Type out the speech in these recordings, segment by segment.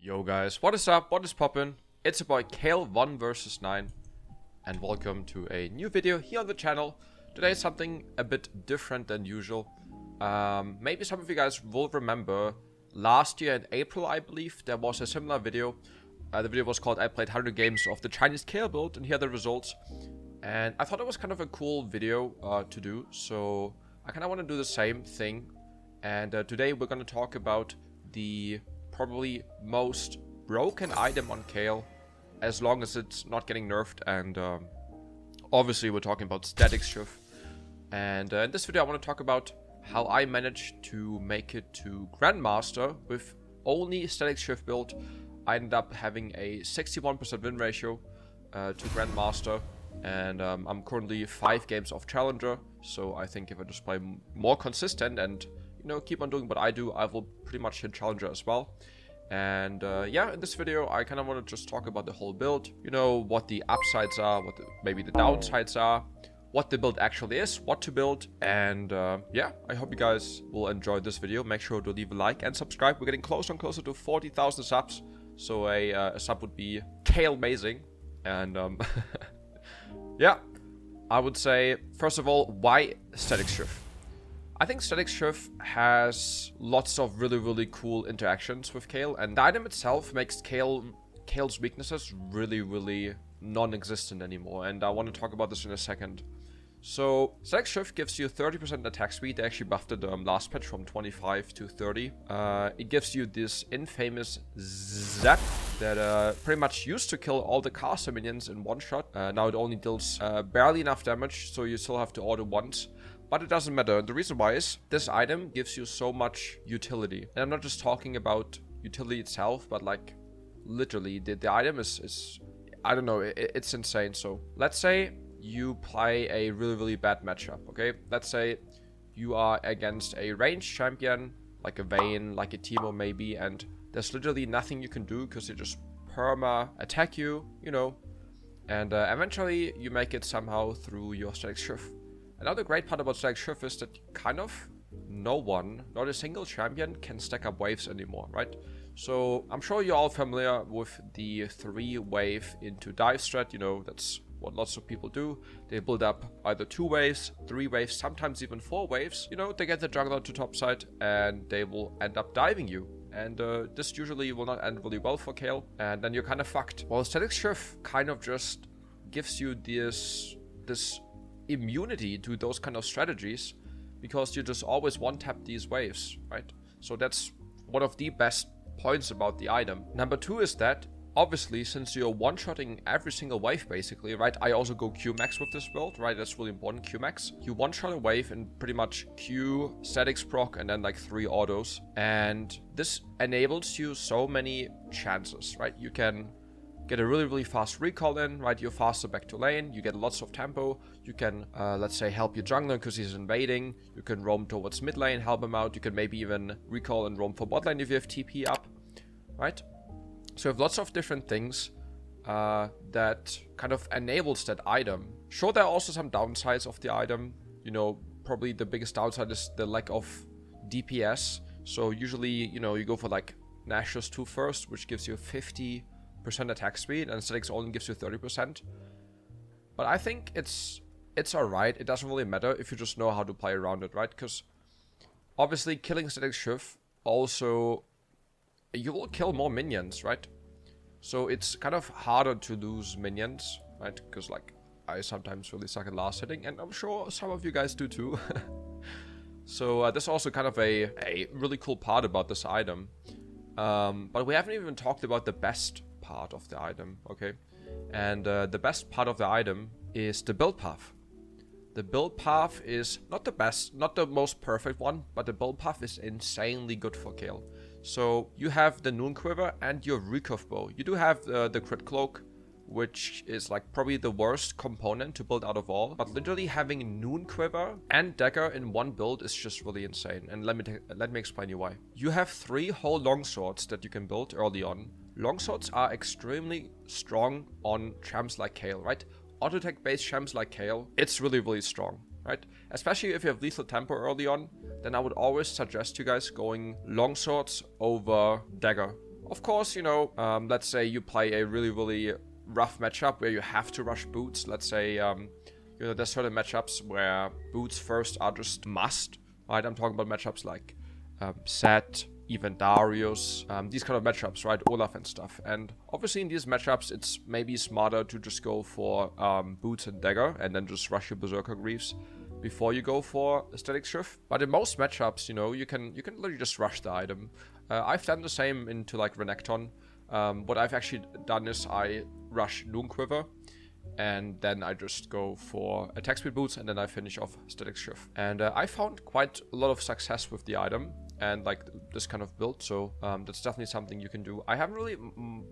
Yo guys, what is up? What is poppin'? It's your boy Kayle 1 versus 9 and welcome to a new video here on the channel. Today is something a bit different than usual. Maybe some of you guys will remember last year in April, I believe, there was a similar video. The video was called I played 100 games of the Chinese Kayle build and here are the results. And I thought it was kind of a cool video to do, so I kind of want to do the same thing. And today we're going to talk about the probably most broken item on Kayle, as long as it's not getting nerfed. And obviously we're talking about Statikk Shiv. And in this video I want to talk about how I managed to make it to Grandmaster with only Statikk Shiv build. I ended up having a 61% win ratio to Grandmaster. And I'm currently 5 games off Challenger. So I think if I just play more consistent and keep on doing what I do, I will pretty much hit Challenger as well. And yeah, in this video, I kind of want to just talk about the whole build. What the upsides are, what maybe the downsides are, what the build actually is, what to build. And yeah, I hope you guys will enjoy this video. Make sure to leave a like and subscribe. We're getting closer and closer to 40,000 subs. So a sub would be Kayle amazing. And yeah, I would say, first of all, why Statikk Shiv? I think Statikk Shiv has lots of really cool interactions with Kayle, and the item itself makes Kayle's weaknesses really non-existent anymore, and I want to talk about this in a second. So Statikk Shiv gives you 30% attack speed. They actually buffed it last patch from 25 to 30. It gives you this infamous zap that pretty much used to kill all the caster minions in one shot. Now it only deals barely enough damage, so you still have to auto once. But it doesn't matter. The reason why is this item gives you so much utility. And I'm not just talking about utility itself, but like literally the item is I don't know, it's insane. So let's say you play a really bad matchup, okay? Let's say you are against a ranged champion, like a Vayne, like a Teemo maybe, and there's literally nothing you can do because they just perma attack you, and eventually you make it somehow through your Statikk Shiv. Another great part about Statikk Shiv is that kind of no one, not a single champion, can stack up waves anymore, right? So I'm sure you're all familiar with the 3-wave into dive strat. That's what lots of people do. They build up either 2 waves, 3 waves, sometimes even 4 waves. They get the jungler to topside and they will end up diving you. And this usually will not end really well for Kayle, and then you're kind of fucked. Well, Statikk Shiv kind of just gives you this immunity to those kind of strategies, because you just always one-tap these waves, right? So that's one of the best points about the item. Number 2 is that, obviously, since you're one-shotting every single wave basically, right? I also go Q-max with this build, right? That's really important, Q-max. You one-shot a wave and pretty much Q, statics proc, and then like 3 autos. And this enables you so many chances, right? You can get a really fast recall in, right? You're faster back to lane, you get lots of tempo, you can, let's say, help your jungler because he's invading, you can roam towards mid lane, help him out, you can maybe even recall and roam for bot lane if you have TP up, right? So you have lots of different things that kind of enables that item. Sure, there are also some downsides of the item. Probably the biggest downside is the lack of DPS. So usually, you go for like Nashor's 2 first, which gives you 50% attack speed, and Statikk only gives you 30%. But I think it's alright. It doesn't really matter if you just know how to play around it, right? Because obviously killing Statikk Shiv also, you will kill more minions, right? So it's kind of harder to lose minions, right? Because like I sometimes really suck at last hitting, and I'm sure some of you guys do too. So that's also kind of a really cool part about this item. But we haven't even talked about the best part of the item, okay? And the best part of the item is the build path. The build path is not the best, not the most perfect one, but the build path is insanely good for Kayle. So you have the Noon Quiver and your recurve bow. You do have the crit cloak, which is like probably the worst component to build out of all. But literally having Noon Quiver and dagger in one build is just really insane. And let me explain you why. You have 3 whole longswords that you can build early on. Longswords are extremely strong on champs like Kayle, right? Auto attack based champs like Kayle, it's really strong, right? Especially if you have lethal tempo early on, then I would always suggest you guys going longswords over dagger. Of course, you know, let's say you play a really rough matchup where you have to rush boots. Let's say, you know, there's certain matchups where boots first are just must, right? I'm talking about matchups like Set, even Darius, these kind of matchups, right? Olaf and stuff. And obviously in these matchups, it's maybe smarter to just go for boots and dagger and then just rush your berserker greaves before you go for Statikk Shiv. But in most matchups, you know, you can literally just rush the item. I've done the same into like Renekton. What I've actually done is I rush Noonquiver, and then I just go for attack speed boots, and then I finish off Statikk Shiv. And I found quite a lot of success with the item and like this kind of build, so that's definitely something you can do. I haven't really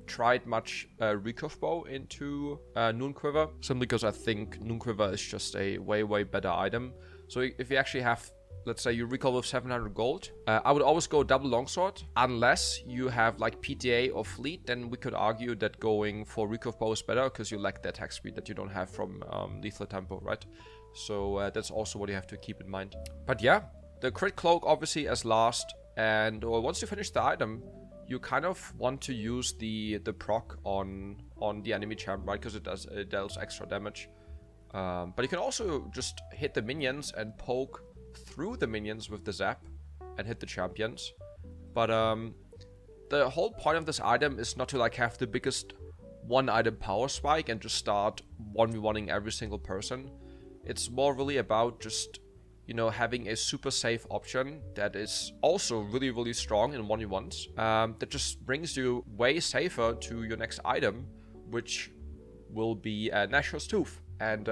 tried much recurve bow into Noonquiver, simply because I think Noonquiver is just a way better item. So if you actually have, let's say you recall with 700 gold, I would always go double longsword, unless you have like PTA or fleet. Then we could argue that going for recurve bow is better because you lack the attack speed that you don't have from lethal tempo, right? So that's also what you have to keep in mind. But yeah, the crit cloak obviously as last, and once you finish the item, you kind of want to use the proc on the enemy champ, right? Because it deals extra damage. But you can also just hit the minions and poke through the minions with the zap and hit the champions. But the whole point of this item is not to like have the biggest one item power spike and just start 1v1ing every single person. It's more really about just, you know, having a super safe option that is also really strong in 1v1s, that just brings you way safer to your next item, which will be Nashor's Tooth. And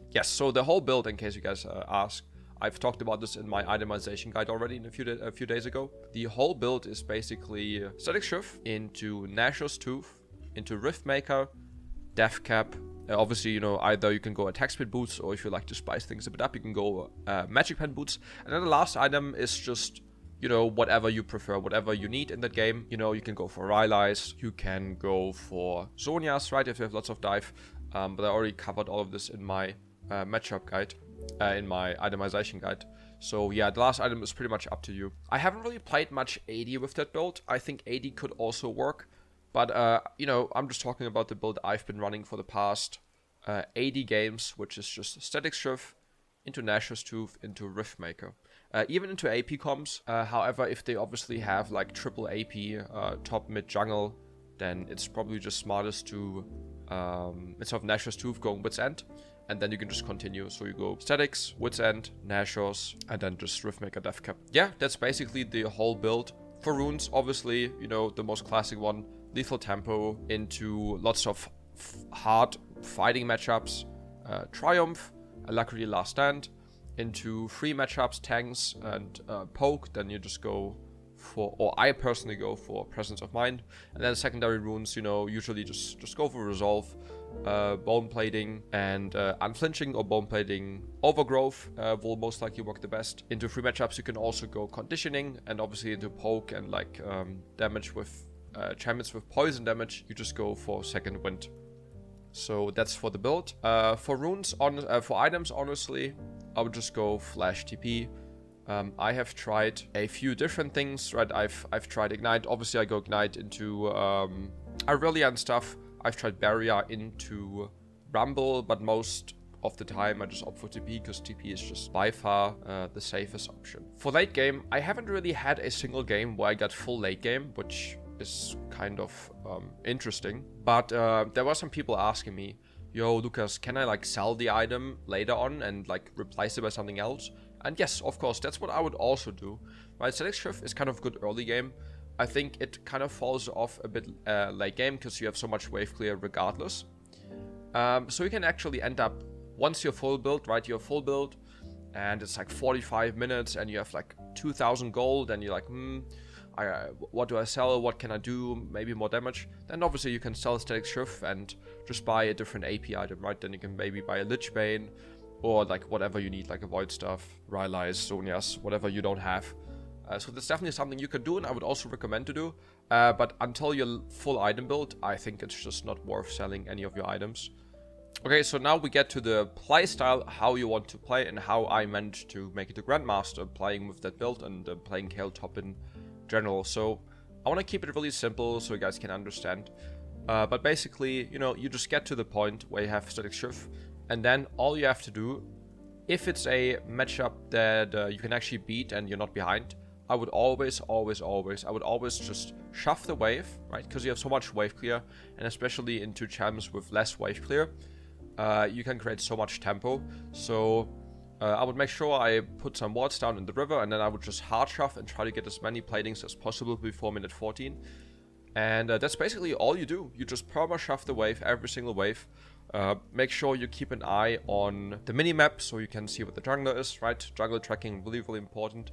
yes, so the whole build, in case you guys ask, I've talked about this in my itemization guide already a few days ago. The whole build is basically Statikk Shiv into Nashor's Tooth, into Riftmaker, Death Cap. Obviously, you know, either you can go attack speed boots, or if you like to spice things a bit up, you can go magic pen boots. And then the last item is just, you know, whatever you prefer, whatever you need in that game. You know, you can go for Rylai's, you can go for Zhonya's, right, if you have lots of dive. But I already covered all of this in my matchup guide, in my itemization guide. So yeah, the last item is pretty much up to you. I haven't really played much AD with that build. I think AD could also work. But, you know, I'm just talking about the build I've been running for the past 80 games, which is just Statikk Shiv into Nashor's Tooth into Riftmaker. Even into AP comms. However, if they obviously have like triple AP, top, mid, jungle, then it's probably just smartest to, instead of Nashor's Tooth, going Wit's End. And then you can just continue. So you go Statics, Wit's End, Nashor's, and then just Riftmaker, Death Cap. Yeah, that's basically the whole build. For runes, obviously, you know, the most classic one, lethal tempo into lots of hard fighting matchups, Triumph, Alacrity Last Stand, into free matchups, tanks, and poke. Then you just go for, or I personally go for Presence of Mind. And then secondary runes, you know, usually just go for Resolve, Bone Plating, and Unflinching or Bone Plating Overgrowth will most likely work the best. Into free matchups, you can also go Conditioning, and obviously into poke and like damage with champions with poison damage, you just go for Second Wind. So that's for the build. For runes, for items, honestly, I would just go Flash TP. I have tried a few different things, right? I've tried Ignite. Obviously, I go Ignite into Irelia and stuff. I've tried Barrier into Rumble, but most of the time I just opt for TP because TP is just by far the safest option. For late game, I haven't really had a single game where I got full late game, which is kind of interesting. But there were some people asking me, yo, Lucas, can I like sell the item later on and like replace it by something else? And yes, of course, that's what I would also do. Right, Statikk Shiv is kind of good early game. I think it kind of falls off a bit late game because you have so much wave clear regardless. So you can actually end up, once you're full build, right, you're full build, and it's like 45 minutes and you have like 2,000 gold and you're like, what do I sell? What can I do? Maybe more damage. Then obviously you can sell Statikk Shiv and just buy a different AP item, right? Then you can maybe buy a Lich Bane or like whatever you need, like a Void Staff, Rylai's, Zhonya's, whatever you don't have. So that's definitely something you can do, and I would also recommend to do. But until your full item build, I think it's just not worth selling any of your items. Okay, so now we get to the playstyle, how you want to play, and how I managed to make it to Grandmaster, playing with that build and playing Kayle top in general. So I want to keep it really simple so you guys can understand. But basically, you know, you just get to the point where you have Statikk Shiv, and then all you have to do, if it's a matchup that you can actually beat and you're not behind, I would always just shove the wave, right? Because you have so much wave clear, and especially into champs with less wave clear, you can create so much tempo. So I would make sure I put some wards down in the river, and then I would just hard shove and try to get as many platings as possible before minute 14. And that's basically all you do. You just perma shove the wave, every single wave. Make sure you keep an eye on the minimap so you can see what the jungler is, right? Jungle tracking, really, really important.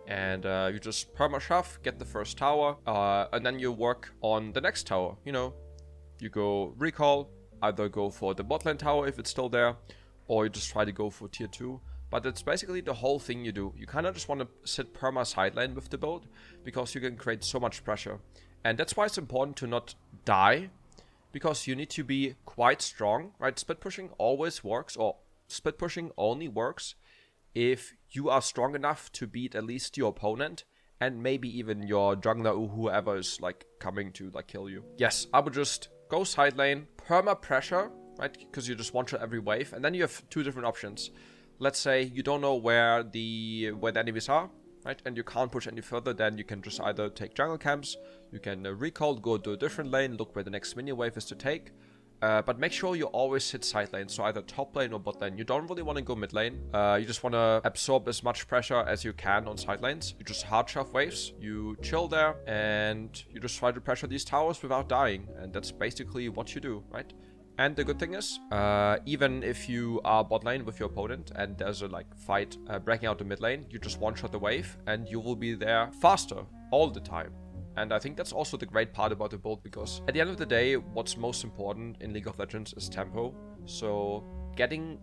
And you just perma shove, get the first tower, and then you work on the next tower. You know, you go recall, either go for the bot lane tower if it's still there, or you just try to go for tier 2. But it's basically the whole thing you do. You kind of just want to sit perma side lane with the build, because you can create so much pressure. And that's why it's important to not die, because you need to be quite strong, right? Split pushing always works, or split pushing only works if you are strong enough to beat at least your opponent, and maybe even your jungler or whoever is like coming to like kill you. Yes, I would just go side lane, perma pressure, right? Because you just one shot every wave, and then you have two different options. Let's say you don't know where the enemies are, right? And you can't push any further, then you can just either take jungle camps, you can recall, go to a different lane, look where the next mini wave is to take. But make sure you always hit side lane, so either top lane or bot lane. You don't really want to go mid lane. You just want to absorb as much pressure as you can on side lanes. You just hard shove waves, you chill there, and you just try to pressure these towers without dying. And that's basically what you do, right? And the good thing is, even if you are bot lane with your opponent and there's a like fight breaking out the mid lane, you just one-shot the wave and you will be there faster all the time. And I think that's also the great part about the build, because at the end of the day, what's most important in League of Legends is tempo. So getting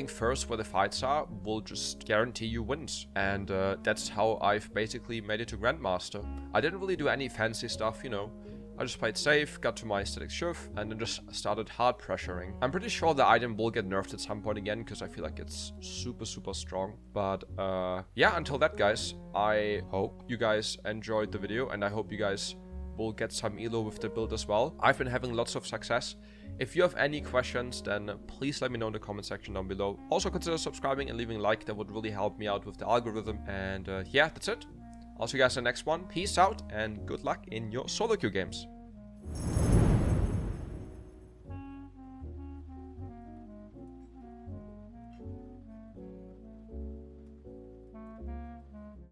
first where the fights are will just guarantee you wins. And that's how I've basically made it to Grandmaster. I didn't really do any fancy stuff, you know. I just played safe, got to my Statikk Shiv, and then just started hard pressuring. I'm pretty sure the item will get nerfed at some point again, because I feel like it's super, super strong. But yeah, until that, guys, I hope you guys enjoyed the video, and I hope you guys will get some elo with the build as well. I've been having lots of success. If you have any questions, then please let me know in the comment section down below. Also consider subscribing and leaving a like, that would really help me out with the algorithm. And yeah, that's it. I'll see you guys in the next one. Peace out and good luck in your solo queue games.